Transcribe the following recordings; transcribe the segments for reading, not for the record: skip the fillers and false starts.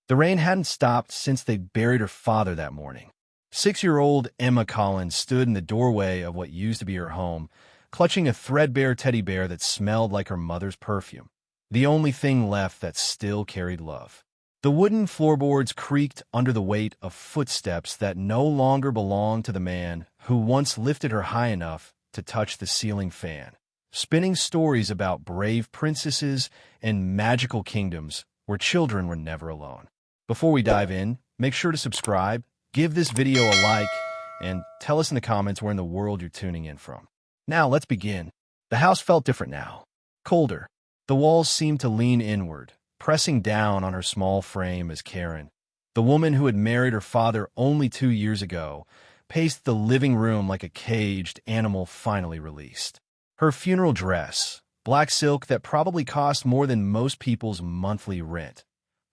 The rain hadn't stopped since they'd buried her father that morning. 6-year-old Emma Collins stood in the doorway of what used to be her home, clutching a threadbare teddy bear that smelled like her mother's perfume, the only thing left that still carried love. The wooden floorboards creaked under the weight of footsteps that no longer belonged to the man who once lifted her high enough to touch the ceiling fan, spinning stories about brave princesses and magical kingdoms where children were never alone. Before we dive in, make sure to subscribe, give this video a like, and tell us in the comments where in the world you're tuning in from. Now, let's begin. The house felt different now. Colder. The walls seemed to lean inward, pressing down on her small frame as Karen, the woman who had married her father only 2 years ago, paced the living room like a caged animal finally released. Her funeral dress, black silk that probably cost more than most people's monthly rent,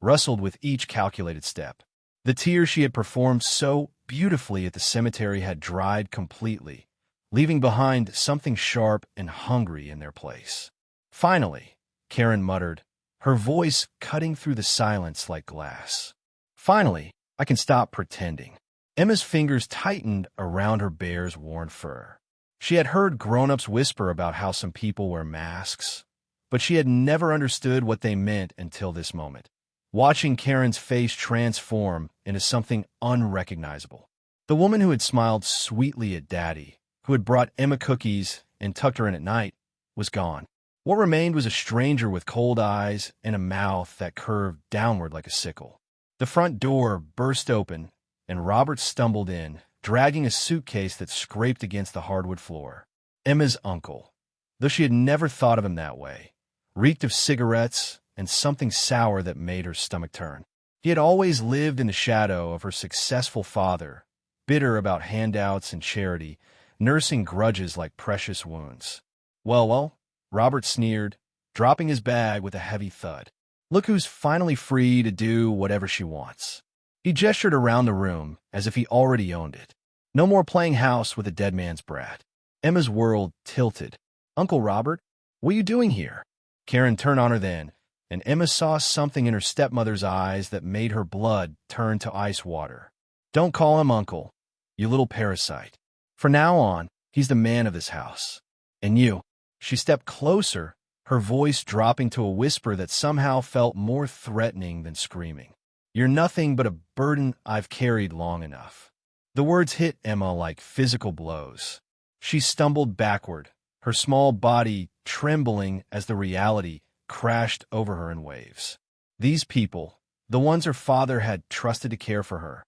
rustled with each calculated step. The tears she had performed so beautifully at the cemetery had dried completely, leaving behind something sharp and hungry in their place. Finally, Karen muttered, her voice cutting through the silence like glass. Finally, I can stop pretending. Emma's fingers tightened around her bear's worn fur. She had heard grown-ups whisper about how some people wear masks, but she had never understood what they meant until this moment, watching Karen's face transform into something unrecognizable. The woman who had smiled sweetly at Daddy, who had brought Emma cookies and tucked her in at night, was gone. What remained was a stranger with cold eyes and a mouth that curved downward like a sickle. The front door burst open, and Robert stumbled in, dragging a suitcase that scraped against the hardwood floor. Emma's uncle, though she had never thought of him that way, reeked of cigarettes and something sour that made her stomach turn. He had always lived in the shadow of her successful father, bitter about handouts and charity, nursing grudges like precious wounds. Well, Robert sneered, dropping his bag with a heavy thud. Look who's finally free to do whatever she wants. He gestured around the room as if he already owned it. No more playing house with a dead man's brat. Emma's world tilted. Uncle Robert, what are you doing here? Karen turned on her then, and Emma saw something in her stepmother's eyes that made her blood turn to ice water. Don't call him uncle, you little parasite. From now on, he's the man of this house. And you. She stepped closer, her voice dropping to a whisper that somehow felt more threatening than screaming. You're nothing but a burden I've carried long enough. The words hit Emma like physical blows. She stumbled backward, her small body trembling as the reality crashed over her in waves. These people, the ones her father had trusted to care for her,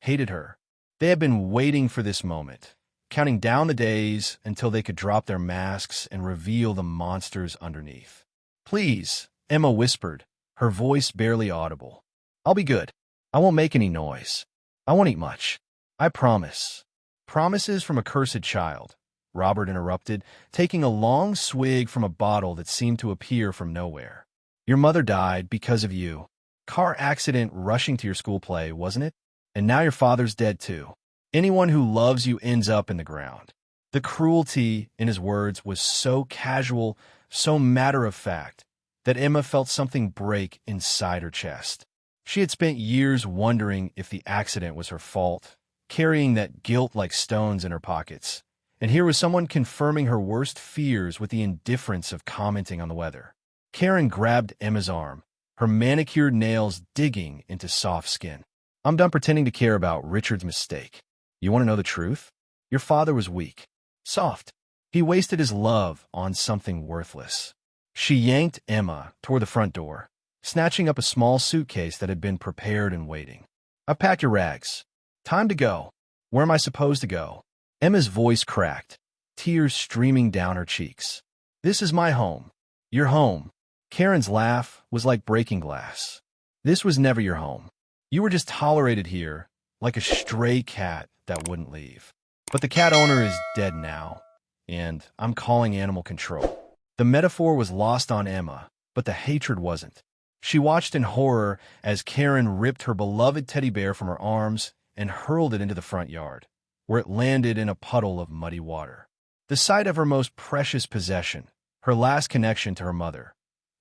hated her. They had been waiting for this moment, counting down the days until they could drop their masks and reveal the monsters underneath. Please, Emma whispered, her voice barely audible. I'll be good. I won't make any noise. I won't eat much. I promise. Promises from a cursed child, Robert interrupted, taking a long swig from a bottle that seemed to appear from nowhere. Your mother died because of you. Car accident rushing to your school play, wasn't it? And now your father's dead too. Anyone who loves you ends up in the ground. The cruelty in his words was so casual, so matter-of-fact, that Emma felt something break inside her chest. She had spent years wondering if the accident was her fault, carrying that guilt like stones in her pockets. And here was someone confirming her worst fears with the indifference of commenting on the weather. Karen grabbed Emma's arm, her manicured nails digging into soft skin. I'm done pretending to care about Richard's mistake. You want to know the truth? Your father was weak, soft. He wasted his love on something worthless. She yanked Emma toward the front door, snatching up a small suitcase that had been prepared and waiting. I've packed your rags. Time to go. Where am I supposed to go? Emma's voice cracked, tears streaming down her cheeks. This is my home. Your home. Karen's laugh was like breaking glass. This was never your home. You were just tolerated here, like a stray cat that wouldn't leave. But the cat owner is dead now, and I'm calling animal control. The metaphor was lost on Emma, but the hatred wasn't. She watched in horror as Karen ripped her beloved teddy bear from her arms and hurled it into the front yard, where it landed in a puddle of muddy water. The sight of her most precious possession, her last connection to her mother,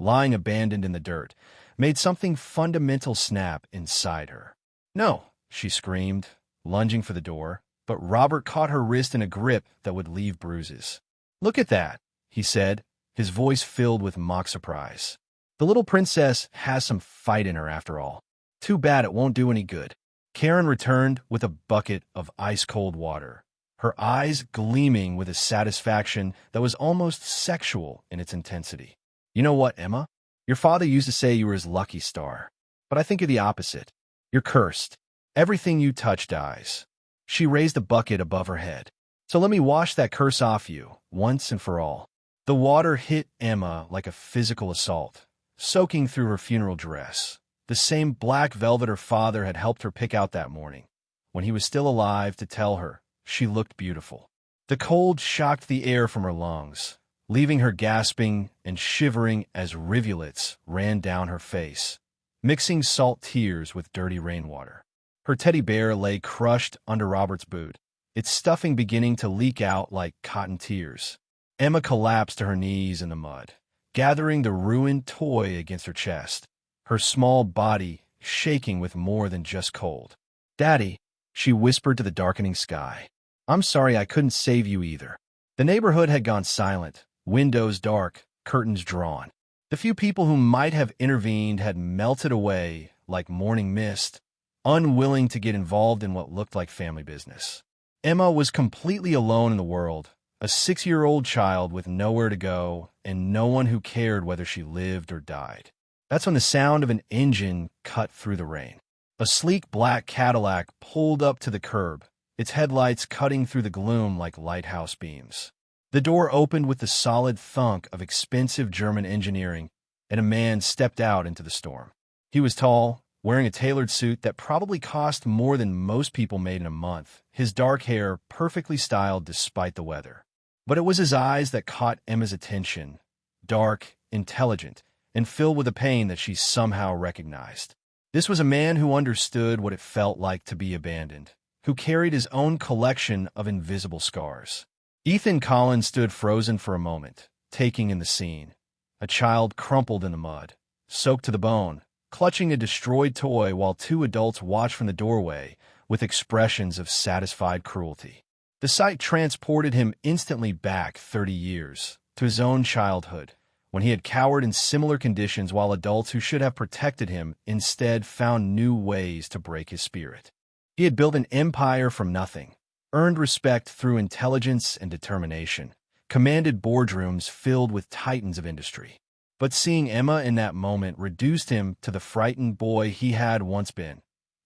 lying abandoned in the dirt, made something fundamental snap inside her. "No," she screamed, lunging for the door, but Robert caught her wrist in a grip that would leave bruises. "Look at that," he said, his voice filled with mock surprise. "The little princess has some fight in her after all. Too bad it won't do any good." Karen returned with a bucket of ice-cold water, her eyes gleaming with a satisfaction that was almost sexual in its intensity. "You know what, Emma? Your father used to say you were his lucky star. But I think you're the opposite. You're cursed. Everything you touch dies." She raised the bucket above her head. "So let me wash that curse off you, once and for all." The water hit Emma like a physical assault, soaking through her funeral dress, the same black velvet her father had helped her pick out that morning, when he was still alive, to tell her she looked beautiful. The cold shocked the air from her lungs, leaving her gasping and shivering as rivulets ran down her face, mixing salt tears with dirty rainwater. Her teddy bear lay crushed under Robert's boot, its stuffing beginning to leak out like cotton tears. Emma collapsed to her knees in the mud, gathering the ruined toy against her chest, her small body shaking with more than just cold. "Daddy," she whispered to the darkening sky, "I'm sorry I couldn't save you either." The neighborhood had gone silent, windows dark, curtains drawn. The few people who might have intervened had melted away like morning mist, unwilling to get involved in what looked like family business. Emma was completely alone in the world, a 6-year-old child with nowhere to go and no one who cared whether she lived or died. That's when the sound of an engine cut through the rain. A sleek black Cadillac pulled up to the curb, its headlights cutting through the gloom like lighthouse beams. The door opened with the solid thunk of expensive German engineering, and a man stepped out into the storm. He was tall, wearing a tailored suit that probably cost more than most people made in a month, his dark hair perfectly styled despite the weather. But it was his eyes that caught Emma's attention, dark, intelligent, and filled with a pain that she somehow recognized. This was a man who understood what it felt like to be abandoned, who carried his own collection of invisible scars. Ethan Collins stood frozen for a moment, taking in the scene. A child crumpled in the mud, soaked to the bone, clutching a destroyed toy while two adults watched from the doorway with expressions of satisfied cruelty. The sight transported him instantly back 30 years, to his own childhood, when he had cowered in similar conditions while adults who should have protected him instead found new ways to break his spirit. He had built an empire from nothing, earned respect through intelligence and determination, commanded boardrooms filled with titans of industry. But seeing Emma in that moment reduced him to the frightened boy he had once been.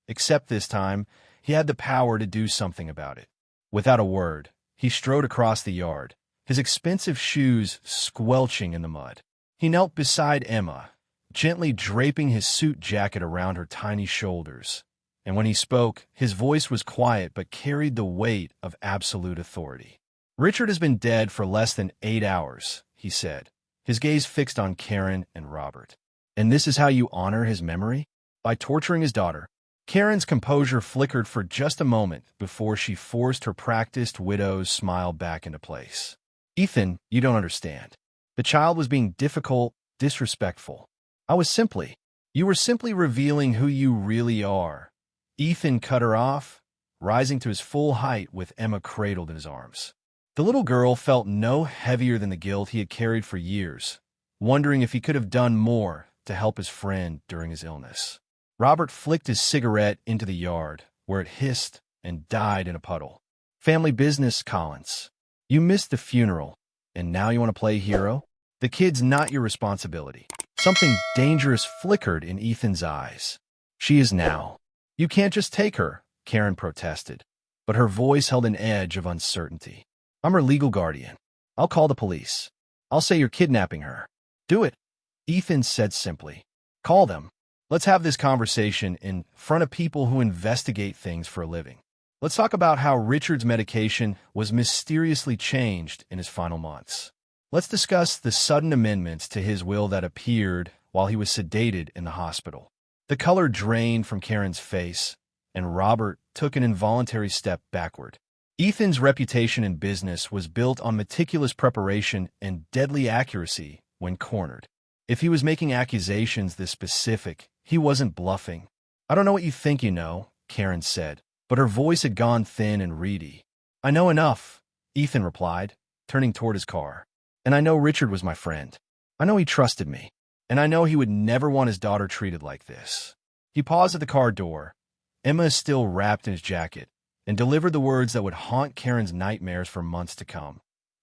Except this time, he had the power to do something about it. Without a word, he strode across the yard, his expensive shoes squelching in the mud. He knelt beside Emma, gently draping his suit jacket around her tiny shoulders. And when he spoke, his voice was quiet but carried the weight of absolute authority. "Richard has been dead for less than 8 hours," he said, his gaze fixed on Karen and Robert. "And this is how you honor his memory? By torturing his daughter." Karen's composure flickered for just a moment before she forced her practiced widow's smile back into place. "Ethan, you don't understand. The child was being difficult, disrespectful. You were simply revealing who you really are." Ethan cut her off, rising to his full height with Emma cradled in his arms. The little girl felt no heavier than the guilt he had carried for years, wondering if he could have done more to help his friend during his illness. Robert flicked his cigarette into the yard, where it hissed and died in a puddle. "Family business, Collins. You missed the funeral, and now you want to play hero? The kid's not your responsibility." Something dangerous flickered in Ethan's eyes. "She is now. You can't just take her," Karen protested, but her voice held an edge of uncertainty. "I'm her legal guardian. I'll call the police. I'll say you're kidnapping her." "Do it," Ethan said simply. "Call them. Let's have this conversation in front of people who investigate things for a living. Let's talk about how Richard's medication was mysteriously changed in his final months. Let's discuss the sudden amendments to his will that appeared while he was sedated in the hospital." The color drained from Karen's face, and Robert took an involuntary step backward. Ethan's reputation in business was built on meticulous preparation and deadly accuracy when cornered. If he was making accusations this specific, he wasn't bluffing. "I don't know what you think you know," Karen said, but her voice had gone thin and reedy. "I know enough," Ethan replied, turning toward his car. "And I know Richard was my friend. I know he trusted me. And I know he would never want his daughter treated like this." He paused at the car door. Emma is still wrapped in his jacket, and delivered the words that would haunt Karen's nightmares for months to come.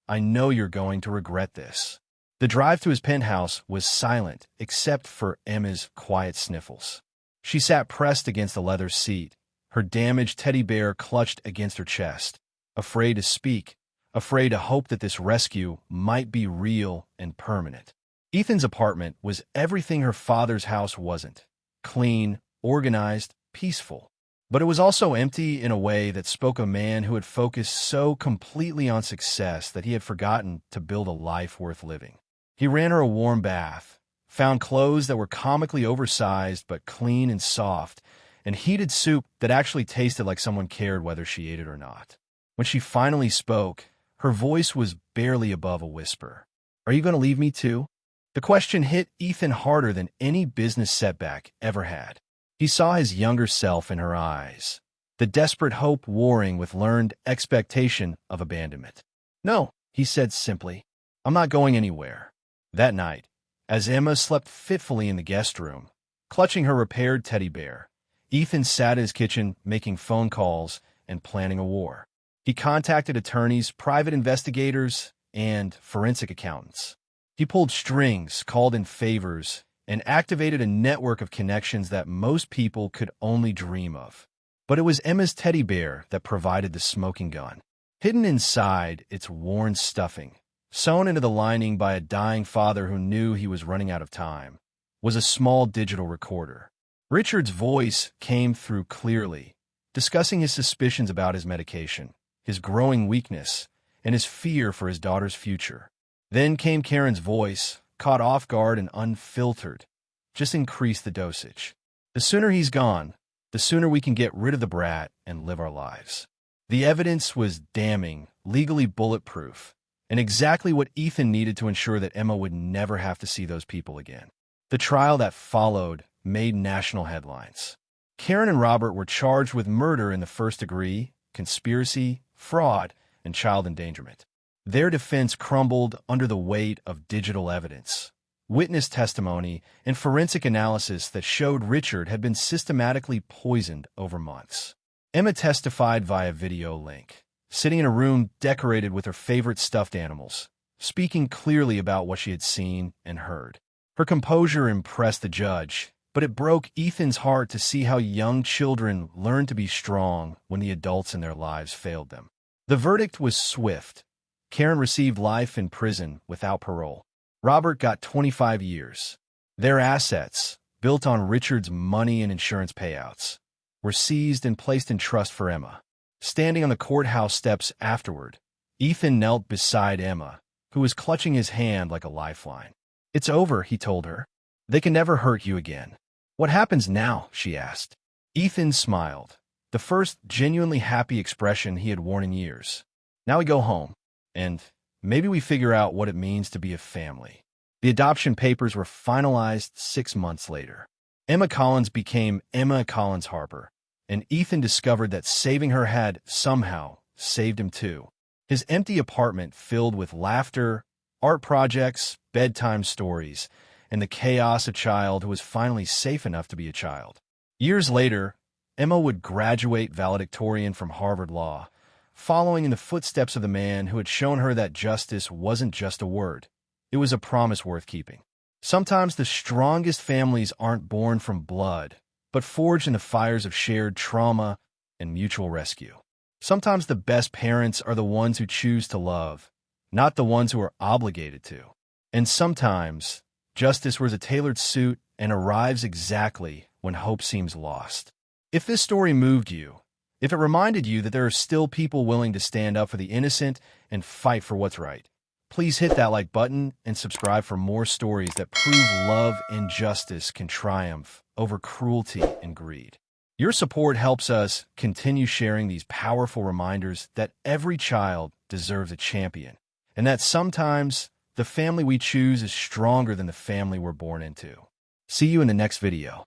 "I know you're going to regret this." The drive to his penthouse was silent except for Emma's quiet sniffles. She sat pressed against the leather seat, her damaged teddy bear clutched against her chest, afraid to speak, afraid to hope that this rescue might be real and permanent. Ethan's apartment was everything her father's house wasn't: clean, organized, peaceful. But it was also empty in a way that spoke of a man who had focused so completely on success that he had forgotten to build a life worth living. He ran her a warm bath, found clothes that were comically oversized but clean and soft, and heated soup that actually tasted like someone cared whether she ate it or not. When she finally spoke, her voice was barely above a whisper. "Are you going to leave me too?" The question hit Ethan harder than any business setback ever had. He saw his younger self in her eyes, the desperate hope warring with learned expectation of abandonment. "No," he said simply. "I'm not going anywhere." That night, as Emma slept fitfully in the guest room, clutching her repaired teddy bear, Ethan sat in his kitchen making phone calls and planning a war. He contacted attorneys, private investigators, and forensic accountants. He pulled strings, called in favors, and activated a network of connections that most people could only dream of. But it was Emma's teddy bear that provided the smoking gun. Hidden inside its worn stuffing, sewn into the lining by a dying father who knew he was running out of time, was a small digital recorder. Richard's voice came through clearly, discussing his suspicions about his medication, his growing weakness, and his fear for his daughter's future. Then came Karen's voice, caught off guard and unfiltered. "Just increase the dosage. The sooner he's gone, the sooner we can get rid of the brat and live our lives." The evidence was damning, legally bulletproof, and exactly what Ethan needed to ensure that Emma would never have to see those people again. The trial that followed made national headlines. Karen and Robert were charged with murder in the first degree, conspiracy, fraud, and child endangerment. Their defense crumbled under the weight of digital evidence, witness testimony, and forensic analysis that showed Richard had been systematically poisoned over months. Emma testified via video link, sitting in a room decorated with her favorite stuffed animals, speaking clearly about what she had seen and heard. Her composure impressed the judge, but it broke Ethan's heart to see how young children learn to be strong when the adults in their lives failed them. The verdict was swift. Karen received life in prison without parole. Robert got 25 years. Their assets, built on Richard's money and insurance payouts, were seized and placed in trust for Emma. Standing on the courthouse steps afterward, Ethan knelt beside Emma, who was clutching his hand like a lifeline. "It's over," he told her. "They can never hurt you again." "What happens now?" she asked. Ethan smiled, the first genuinely happy expression he had worn in years. "Now we go home. And maybe we figure out what it means to be a family." The adoption papers were finalized 6 months later. Emma Collins became Emma Collins Harper, and Ethan discovered that saving her had somehow saved him too. His empty apartment filled with laughter, art projects, bedtime stories, and the chaos of a child who was finally safe enough to be a child. Years later, Emma would graduate valedictorian from Harvard Law, following in the footsteps of the man who had shown her that justice wasn't just a word. It was a promise worth keeping. Sometimes the strongest families aren't born from blood, but forged in the fires of shared trauma and mutual rescue. Sometimes the best parents are the ones who choose to love, not the ones who are obligated to. And sometimes justice wears a tailored suit and arrives exactly when hope seems lost. If this story moved you, if it reminded you that there are still people willing to stand up for the innocent and fight for what's right, please hit that like button and subscribe for more stories that prove love and justice can triumph over cruelty and greed. Your support helps us continue sharing these powerful reminders that every child deserves a champion, and that sometimes The family we choose is stronger than the family we're born into. See you in the next video.